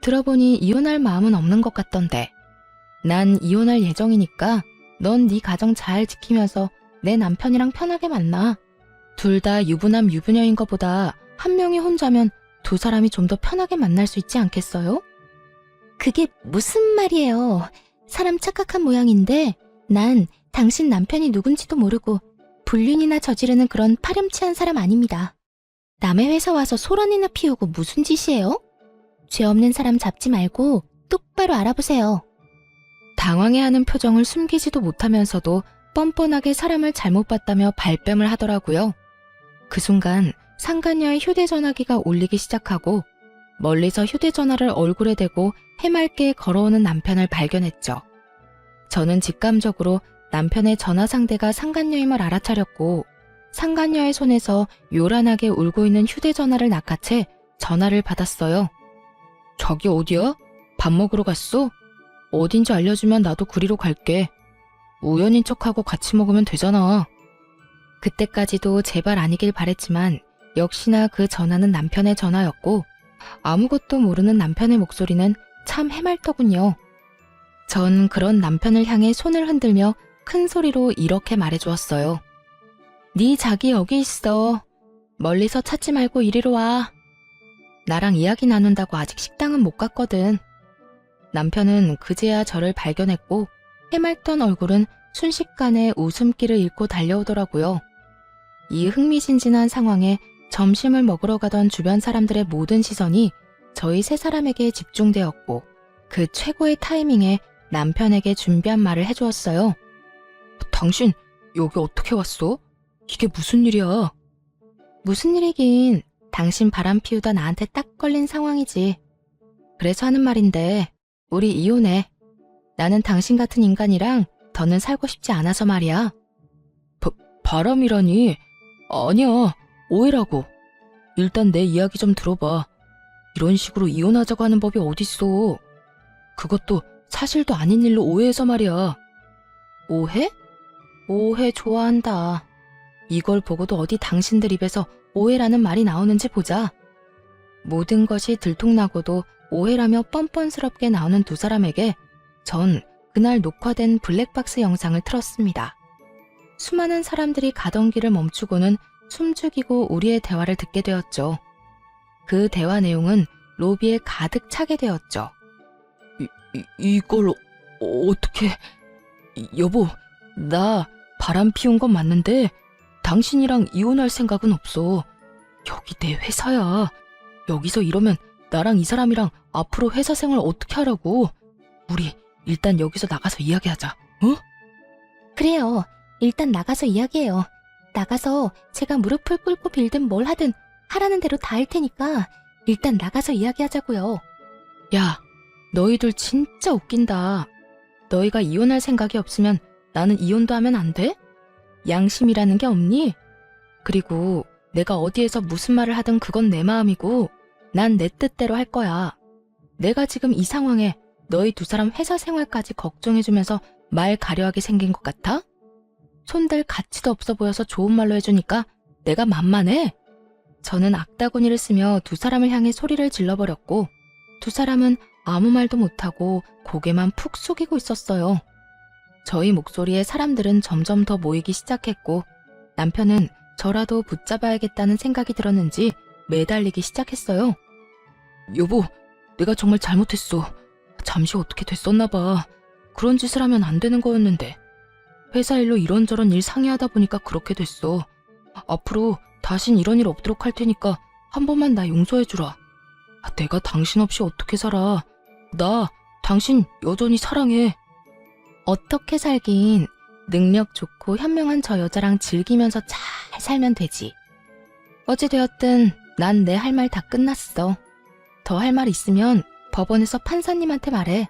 들어보니 이혼할 마음은 없는 것 같던데. 난 이혼할 예정이니까 넌 네 가정 잘 지키면서 내 남편이랑 편하게 만나. 둘 다 유부남 유부녀인 것보다 한 명이 혼자면 두 사람이 좀 더 편하게 만날 수 있지 않겠어요? 그게 무슨 말이에요. 사람 착각한 모양인데 난 당신 남편이 누군지도 모르고 불륜이나 저지르는 그런 파렴치한 사람 아닙니다. 남의 회사 와서 소란이나 피우고 무슨 짓이에요? 죄 없는 사람 잡지 말고 똑바로 알아보세요. 당황해하는 표정을 숨기지도 못하면서도 뻔뻔하게 사람을 잘못 봤다며 발뺌을 하더라고요. 그 순간 상간녀의 휴대전화기가 울리기 시작하고 멀리서 휴대전화를 얼굴에 대고 해맑게 걸어오는 남편을 발견했죠. 저는 직감적으로 남편의 전화 상대가 상간녀임을 알아차렸고 상간녀의 손에서 요란하게 울고 있는 휴대전화를 낚아채 전화를 받았어요. 저기 어디야? 밥 먹으러 갔어? 어딘지 알려주면 나도 그리로 갈게. 우연인 척하고 같이 먹으면 되잖아. 그때까지도 제발 아니길 바랬지만 역시나 그 전화는 남편의 전화였고 아무것도 모르는 남편의 목소리는 참 해맑더군요. 전 그런 남편을 향해 손을 흔들며 큰 소리로 이렇게 말해주었어요. 네 자기 여기 있어. 멀리서 찾지 말고 이리로 와. 나랑 이야기 나눈다고 아직 식당은 못 갔거든. 남편은 그제야 저를 발견했고 해맑던 얼굴은 순식간에 웃음기를 잃고 달려오더라고요. 이 흥미진진한 상황에 점심을 먹으러 가던 주변 사람들의 모든 시선이 저희 세 사람에게 집중되었고 그 최고의 타이밍에 남편에게 준비한 말을 해주었어요. 당신 여기 어떻게 왔어? 이게 무슨 일이야? 무슨 일이긴 당신 바람 피우다 나한테 딱 걸린 상황이지. 그래서 하는 말인데 우리 이혼해. 나는 당신 같은 인간이랑 더는 살고 싶지 않아서 말이야. 바람이라니? 아니야, 오해라고. 일단 내 이야기 좀 들어봐. 이런 식으로 이혼하자고 하는 법이 어딨어. 그것도 사실도 아닌 일로 오해해서 말이야. 오해? 오해 좋아한다. 이걸 보고도 어디 당신들 입에서 오해라는 말이 나오는지 보자. 모든 것이 들통나고도 오해라며 뻔뻔스럽게 나오는 두 사람에게 전 그날 녹화된 블랙박스 영상을 틀었습니다. 수많은 사람들이 가던 길을 멈추고는 숨죽이고 우리의 대화를 듣게 되었죠. 그 대화 내용은 로비에 가득 차게 되었죠. 이걸 어떻게... 여보, 나 바람 피운 건 맞는데 당신이랑 이혼할 생각은 없어. 여기 내 회사야. 여기서 이러면 나랑 이 사람이랑 앞으로 회사 생활 어떻게 하라고. 우리 일단 여기서 나가서 이야기하자. 어? 그래요. 일단 나가서 이야기해요. 나가서 제가 무릎을 꿇고 빌든 뭘 하든 하라는 대로 다 할 테니까 일단 나가서 이야기하자고요. 야, 너희들 진짜 웃긴다. 너희가 이혼할 생각이 없으면 나는 이혼도 하면 안 돼? 양심이라는 게 없니? 그리고 내가 어디에서 무슨 말을 하든 그건 내 마음이고 난 내 뜻대로 할 거야. 내가 지금 이 상황에 너희 두 사람 회사 생활까지 걱정해주면서 말 가려하게 생긴 것 같아? 손댈 가치도 없어 보여서 좋은 말로 해주니까 내가 만만해? 저는 악다구니를 쓰며 두 사람을 향해 소리를 질러버렸고 두 사람은 아무 말도 못하고 고개만 푹 숙이고 있었어요. 저희 목소리에 사람들은 점점 더 모이기 시작했고 남편은 저라도 붙잡아야겠다는 생각이 들었는지 매달리기 시작했어요. 여보, 내가 정말 잘못했어. 잠시 어떻게 됐었나 봐. 그런 짓을 하면 안 되는 거였는데. 회사 일로 이런저런 일 상의하다 보니까 그렇게 됐어. 앞으로 다신 이런 일 없도록 할 테니까 한 번만 나 용서해주라. 내가 당신 없이 어떻게 살아. 나 당신 여전히 사랑해. 어떻게 살긴 능력 좋고 현명한 저 여자랑 즐기면서 잘 살면 되지. 어찌되었든 난 내 할 말 다 끝났어. 더 할 말 있으면 법원에서 판사님한테 말해.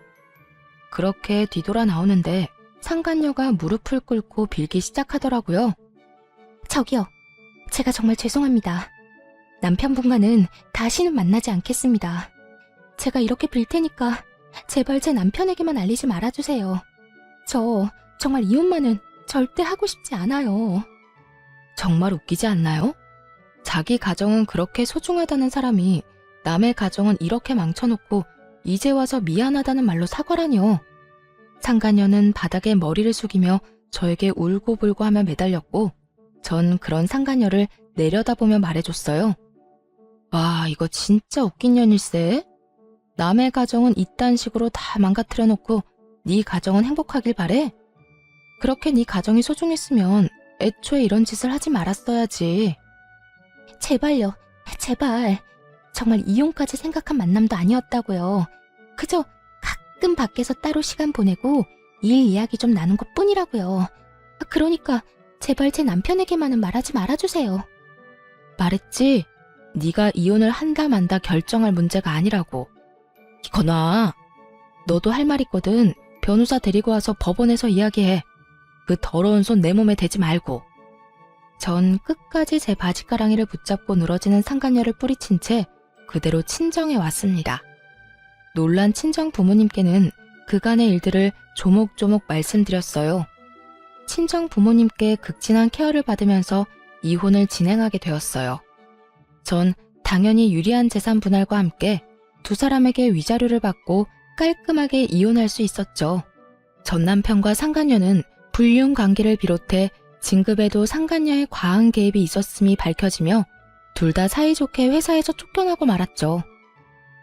그렇게 뒤돌아 나오는데 상간녀가 무릎을 꿇고 빌기 시작하더라고요. 저기요. 제가 정말 죄송합니다. 남편분과는 다시는 만나지 않겠습니다. 제가 이렇게 빌 테니까 제발 제 남편에게만 알리지 말아주세요. 저 정말 이혼만은 절대 하고 싶지 않아요. 정말 웃기지 않나요? 자기 가정은 그렇게 소중하다는 사람이 남의 가정은 이렇게 망쳐놓고 이제 와서 미안하다는 말로 사과라뇨. 상간녀는 바닥에 머리를 숙이며 저에게 울고불고 하며 매달렸고 전 그런 상간녀를 내려다보며 말해줬어요. 와, 이거 진짜 웃긴 년일세. 남의 가정은 이딴 식으로 다 망가뜨려 놓고 네 가정은 행복하길 바래? 그렇게 네 가정이 소중했으면 애초에 이런 짓을 하지 말았어야지. 제발요. 제발. 정말 이혼까지 생각한 만남도 아니었다고요. 그저 가끔 밖에서 따로 시간 보내고 일 이야기 좀 나눈 것 뿐이라고요. 그러니까 제발 제 남편에게만은 말하지 말아주세요. 말했지? 네가 이혼을 한다 만다 결정할 문제가 아니라고. 이거나 너도 할 말 있거든. 변호사 데리고 와서 법원에서 이야기해. 그 더러운 손 내 몸에 대지 말고. 전 끝까지 제 바지가랑이를 붙잡고 늘어지는 상간녀를 뿌리친 채 그대로 친정에 왔습니다. 놀란 친정 부모님께는 그간의 일들을 조목조목 말씀드렸어요. 친정 부모님께 극진한 케어를 받으면서 이혼을 진행하게 되었어요. 전 당연히 유리한 재산 분할과 함께 두 사람에게 위자료를 받고 깔끔하게 이혼할 수 있었죠. 전 남편과 상간녀는 불륜 관계를 비롯해 진급에도 상간녀의 과한 개입이 있었음이 밝혀지며 둘 다 사이좋게 회사에서 쫓겨나고 말았죠.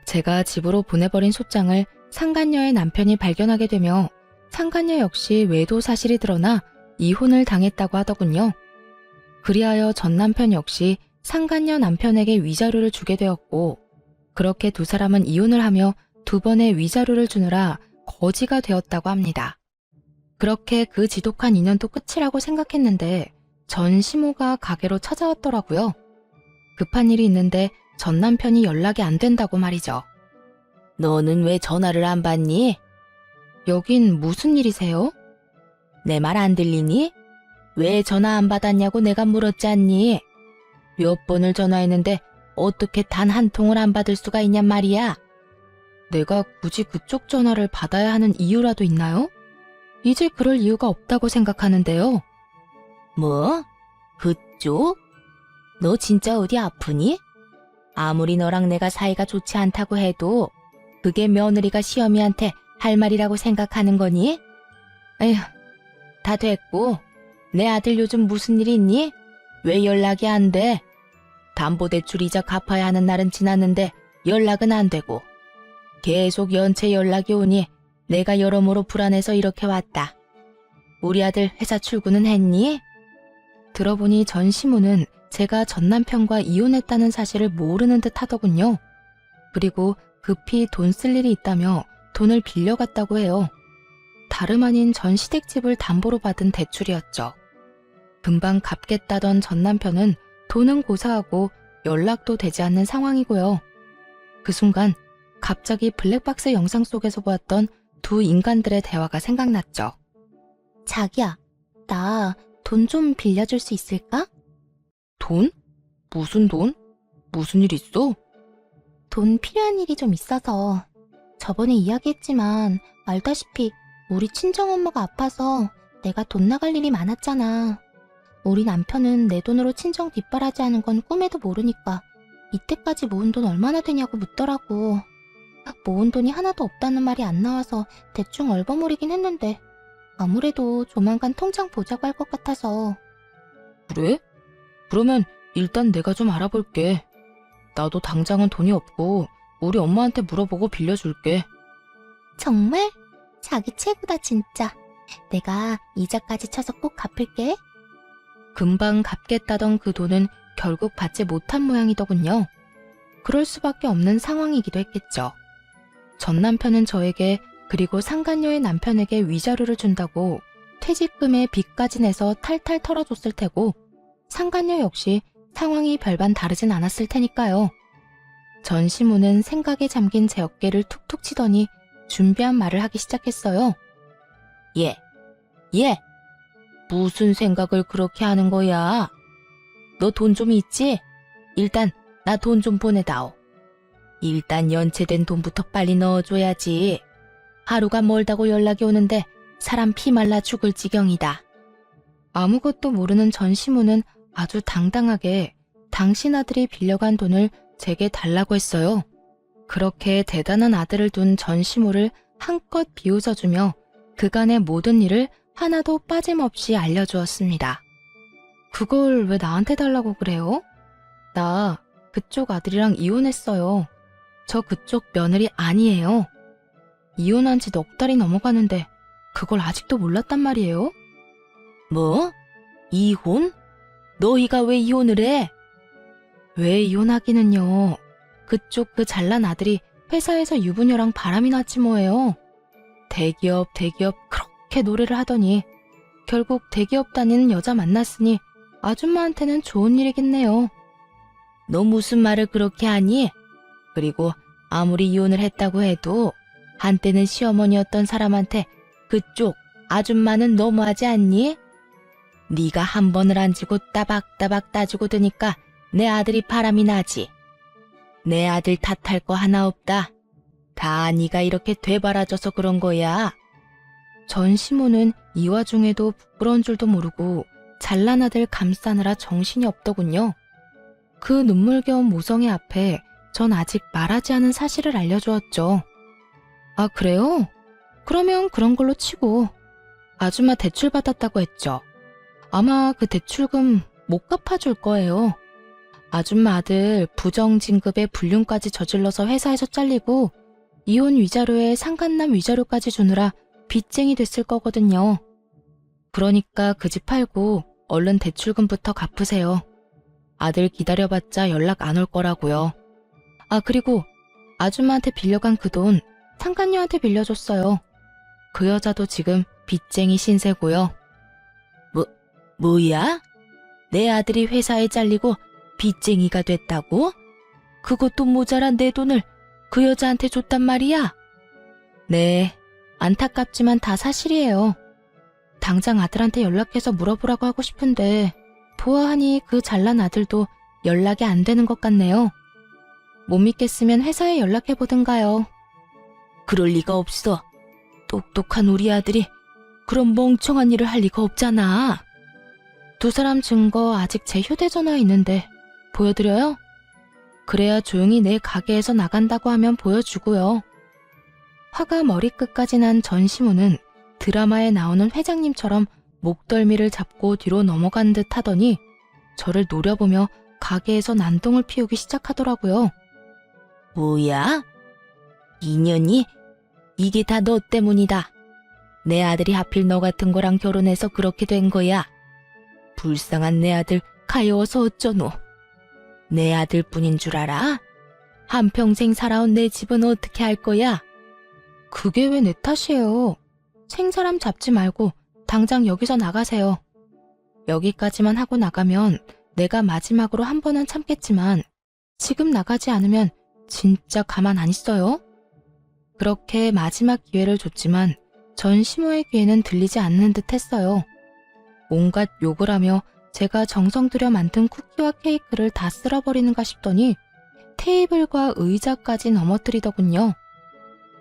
제가 집으로 보내버린 소장을 상간녀의 남편이 발견하게 되며 상간녀 역시 외도 사실이 드러나 이혼을 당했다고 하더군요. 그리하여 전 남편 역시 상간녀 남편에게 위자료를 주게 되었고, 그렇게 두 사람은 이혼을 하며 2번의 위자료를 주느라 거지가 되었다고 합니다. 그렇게 그 지독한 인연도 끝이라고 생각했는데 전 시모가 가게로 찾아왔더라고요. 급한 일이 있는데 전 남편이 연락이 안 된다고 말이죠. 너는 왜 전화를 안 받니? 여긴 무슨 일이세요? 내 말 안 들리니? 왜 전화 안 받았냐고 내가 물었지 않니? 몇 번을 전화했는데 어떻게 단 한 통을 안 받을 수가 있냔 말이야. 내가 굳이 그쪽 전화를 받아야 하는 이유라도 있나요? 이제 그럴 이유가 없다고 생각하는데요. 뭐? 그쪽? 너 진짜 어디 아프니? 아무리 너랑 내가 사이가 좋지 않다고 해도 그게 며느리가 시어미한테 할 말이라고 생각하는 거니? 에휴, 다 됐고 내 아들 요즘 무슨 일 있니? 왜 연락이 안 돼? 담보대출 이자 갚아야 하는 날은 지났는데 연락은 안 되고 계속 연체 연락이 오니 내가 여러모로 불안해서 이렇게 왔다. 우리 아들 회사 출근은 했니? 들어보니 전 시모는 제가 전 남편과 이혼했다는 사실을 모르는 듯 하더군요. 그리고 급히 돈 쓸 일이 있다며 돈을 빌려갔다고 해요. 다름 아닌 전 시댁집을 담보로 받은 대출이었죠. 금방 갚겠다던 전 남편은 돈은 고사하고 연락도 되지 않는 상황이고요. 그 순간 갑자기 블랙박스 영상 속에서 보았던 두 인간들의 대화가 생각났죠. 자기야, 나 돈 좀 빌려줄 수 있을까? 돈? 무슨 돈? 무슨 일 있어? 돈 필요한 일이 좀 있어서. 저번에 이야기했지만 알다시피 우리 친정엄마가 아파서 내가 돈 나갈 일이 많았잖아. 우리 남편은 내 돈으로 친정 뒷바라지 하는 건 꿈에도 모르니까 이때까지 모은 돈 얼마나 되냐고 묻더라고. 모은 돈이 하나도 없다는 말이 안 나와서 대충 얼버무리긴 했는데 아무래도 조만간 통장 보자고 할 것 같아서. 그래? 그러면 일단 내가 좀 알아볼게. 나도 당장은 돈이 없고 우리 엄마한테 물어보고 빌려줄게. 정말? 자기 최고다 진짜. 내가 이자까지 쳐서 꼭 갚을게. 금방 갚겠다던 그 돈은 결국 받지 못한 모양이더군요. 그럴 수밖에 없는 상황이기도 했겠죠. 전 남편은 저에게 그리고 상간녀의 남편에게 위자료를 준다고 퇴직금의 빚까지 내서 탈탈 털어줬을 테고 상간녀 역시 상황이 별반 다르진 않았을 테니까요. 전 시모는 생각에 잠긴 제 어깨를 툭툭 치더니 준비한 말을 하기 시작했어요. 예. 무슨 생각을 그렇게 하는 거야? 너 돈 좀 있지? 일단 나 돈 좀 보내다오. 일단 연체된 돈부터 빨리 넣어줘야지. 하루가 멀다고 연락이 오는데 사람 피 말라 죽을 지경이다. 아무것도 모르는 전 시모는 아주 당당하게 당신 아들이 빌려간 돈을 제게 달라고 했어요. 그렇게 대단한 아들을 둔 전 시모를 한껏 비웃어주며 그간의 모든 일을 하나도 빠짐없이 알려주었습니다. 그걸 왜 나한테 달라고 그래요? 나 그쪽 아들이랑 이혼했어요. 저 그쪽 며느리 아니에요. 이혼한 지 넉 달이 넘어가는데 그걸 아직도 몰랐단 말이에요? 뭐? 이혼? 너희가 왜 이혼을 해? 왜 이혼하기는요. 그쪽 그 잘난 아들이 회사에서 유부녀랑 바람이 났지 뭐예요. 대기업 그렇게 노래를 하더니 결국 대기업 다니는 여자 만났으니 아줌마한테는 좋은 일이겠네요. 너 무슨 말을 그렇게 하니? 그리고 아무리 이혼을 했다고 해도 한때는 시어머니였던 사람한테 그쪽 아줌마는 너무하지 않니? 네가 한 번을 안 지고 따박따박 따지고 드니까 내 아들이 바람이 나지. 내 아들 탓할 거 하나 없다. 다 네가 이렇게 되바라져서 그런 거야. 전 시모는 이 와중에도 부끄러운 줄도 모르고 잘난 아들 감싸느라 정신이 없더군요. 그 눈물겨운 모성애 앞에 전 아직 말하지 않은 사실을 알려주었죠. 아, 그래요? 그러면 그런 걸로 치고 아줌마 대출 받았다고 했죠. 아마 그 대출금 못 갚아줄 거예요. 아줌마 아들 부정진급에 불륜까지 저질러서 회사에서 잘리고 이혼 위자료에 상간남 위자료까지 주느라 빚쟁이 됐을 거거든요. 그러니까 그 집 팔고 얼른 대출금부터 갚으세요. 아들 기다려봤자 연락 안 올 거라고요. 아, 그리고 아줌마한테 빌려간 그 돈 상간녀한테 빌려줬어요. 그 여자도 지금 빚쟁이 신세고요. 뭐야? 내 아들이 회사에 잘리고 빚쟁이가 됐다고? 그것도 모자란 내 돈을 그 여자한테 줬단 말이야? 네, 안타깝지만 다 사실이에요. 당장 아들한테 연락해서 물어보라고 하고 싶은데 보아하니 그 잘난 아들도 연락이 안 되는 것 같네요. 못 믿겠으면 회사에 연락해보든가요. 그럴 리가 없어. 똑똑한 우리 아들이 그런 멍청한 일을 할 리가 없잖아. 두 사람 증거 아직 제 휴대전화에 있는데 보여드려요? 그래야 조용히 내 가게에서 나간다고 하면 보여주고요. 화가 머리끝까지 난 전시무는 드라마에 나오는 회장님처럼 목덜미를 잡고 뒤로 넘어간 듯 하더니 저를 노려보며 가게에서 난동을 피우기 시작하더라고요. 뭐야? 인연이? 이게 다 너 때문이다. 내 아들이 하필 너 같은 거랑 결혼해서 그렇게 된 거야. 불쌍한 내 아들 가여워서 어쩌노. 내 아들뿐인 줄 알아? 한평생 살아온 내 집은 어떻게 할 거야? 그게 왜 내 탓이에요. 생사람 잡지 말고 당장 여기서 나가세요. 여기까지만 하고 나가면 내가 마지막으로 한 번은 참겠지만 지금 나가지 않으면 진짜 가만 안 있어요. 그렇게 마지막 기회를 줬지만 전 시모의 귀에는 들리지 않는 듯 했어요. 온갖 욕을 하며 제가 정성 들여 만든 쿠키와 케이크를 다 쓸어버리는가 싶더니 테이블과 의자까지 넘어뜨리더군요.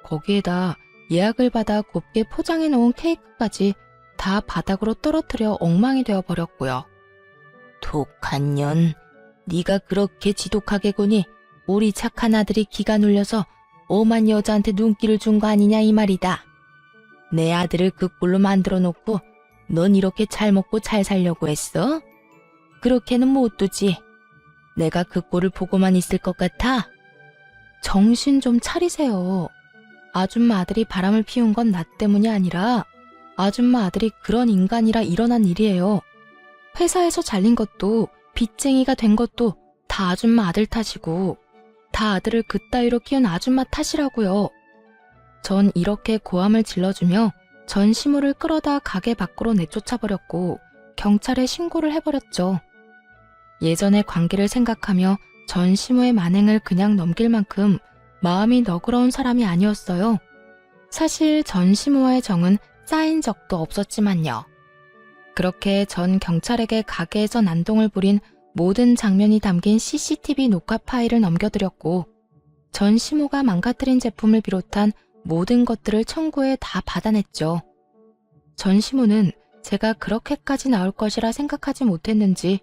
거기에다 예약을 받아 곱게 포장해 놓은 케이크까지 다 바닥으로 떨어뜨려 엉망이 되어버렸고요. 독한 년, 네가 그렇게 지독하게 구니 우리 착한 아들이 기가 눌려서 오만 여자한테 눈길을 준 거 아니냐 이 말이다. 내 아들을 그 꼴로 만들어 놓고 넌 이렇게 잘 먹고 잘 살려고 했어? 그렇게는 못 두지. 내가 그 꼴을 보고만 있을 것 같아? 정신 좀 차리세요. 아줌마 아들이 바람을 피운 건 나 때문이 아니라 아줌마 아들이 그런 인간이라 일어난 일이에요. 회사에서 잘린 것도 빚쟁이가 된 것도 다 아줌마 아들 탓이고 다 아들을 그따위로 키운 아줌마 탓이라고요. 전 이렇게 고함을 질러주며 전 시무를 끌어다 가게 밖으로 내쫓아버렸고 경찰에 신고를 해버렸죠. 예전의 관계를 생각하며 전 시무의 만행을 그냥 넘길 만큼 마음이 너그러운 사람이 아니었어요. 사실 전 시무와의 정은 쌓인 적도 없었지만요. 그렇게 전 경찰에게 가게에서 난동을 부린 모든 장면이 담긴 CCTV 녹화 파일을 넘겨드렸고 전 시무가 망가뜨린 제품을 비롯한 모든 것들을 청구해 다 받아냈죠. 전 시무는 제가 그렇게까지 나올 것이라 생각하지 못했는지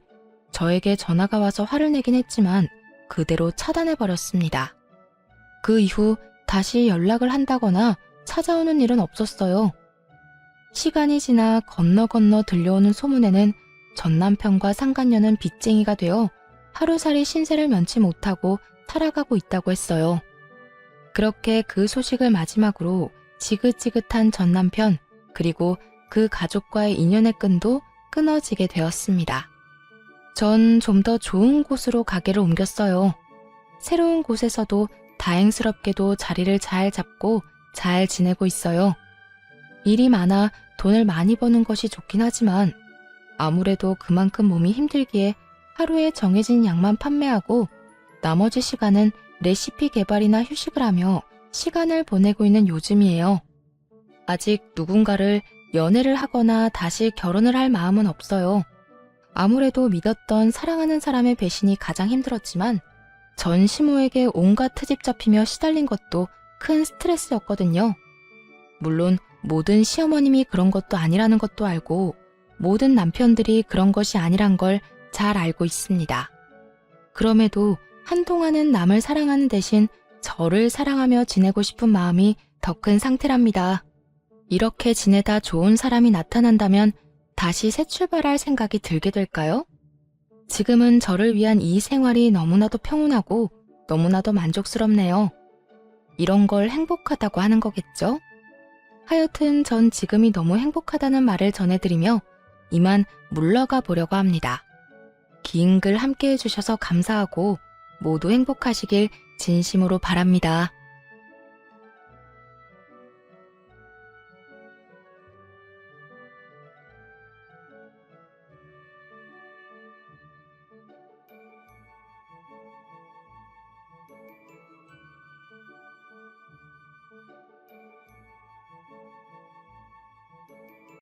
저에게 전화가 와서 화를 내긴 했지만 그대로 차단해버렸습니다. 그 이후 다시 연락을 한다거나 찾아오는 일은 없었어요. 시간이 지나 건너 들려오는 소문에는 전 남편과 상간녀는 빚쟁이가 되어 하루살이 신세를 면치 못하고 살아가고 있다고 했어요. 그렇게 그 소식을 마지막으로 지긋지긋한 전 남편 그리고 그 가족과의 인연의 끈도 끊어지게 되었습니다. 전 좀 더 좋은 곳으로 가게를 옮겼어요. 새로운 곳에서도 다행스럽게도 자리를 잘 잡고 잘 지내고 있어요. 일이 많아 돈을 많이 버는 것이 좋긴 하지만 아무래도 그만큼 몸이 힘들기에 하루에 정해진 양만 판매하고 나머지 시간은 레시피 개발이나 휴식을 하며 시간을 보내고 있는 요즘이에요. 아직 누군가를 연애를 하거나 다시 결혼을 할 마음은 없어요. 아무래도 믿었던 사랑하는 사람의 배신이 가장 힘들었지만 전 시모에게 온갖 트집 잡히며 시달린 것도 큰 스트레스였거든요. 물론 모든 시어머님이 그런 것도 아니라는 것도 알고 모든 남편들이 그런 것이 아니란 걸 잘 알고 있습니다. 그럼에도 한동안은 남을 사랑하는 대신 저를 사랑하며 지내고 싶은 마음이 더 큰 상태랍니다. 이렇게 지내다 좋은 사람이 나타난다면 다시 새 출발할 생각이 들게 될까요? 지금은 저를 위한 이 생활이 너무나도 평온하고 너무나도 만족스럽네요. 이런 걸 행복하다고 하는 거겠죠? 하여튼 전 지금이 너무 행복하다는 말을 전해드리며 이만 물러가 보려고 합니다. 긴 글 함께 해주셔서 감사하고 모두 행복하시길 진심으로 바랍니다.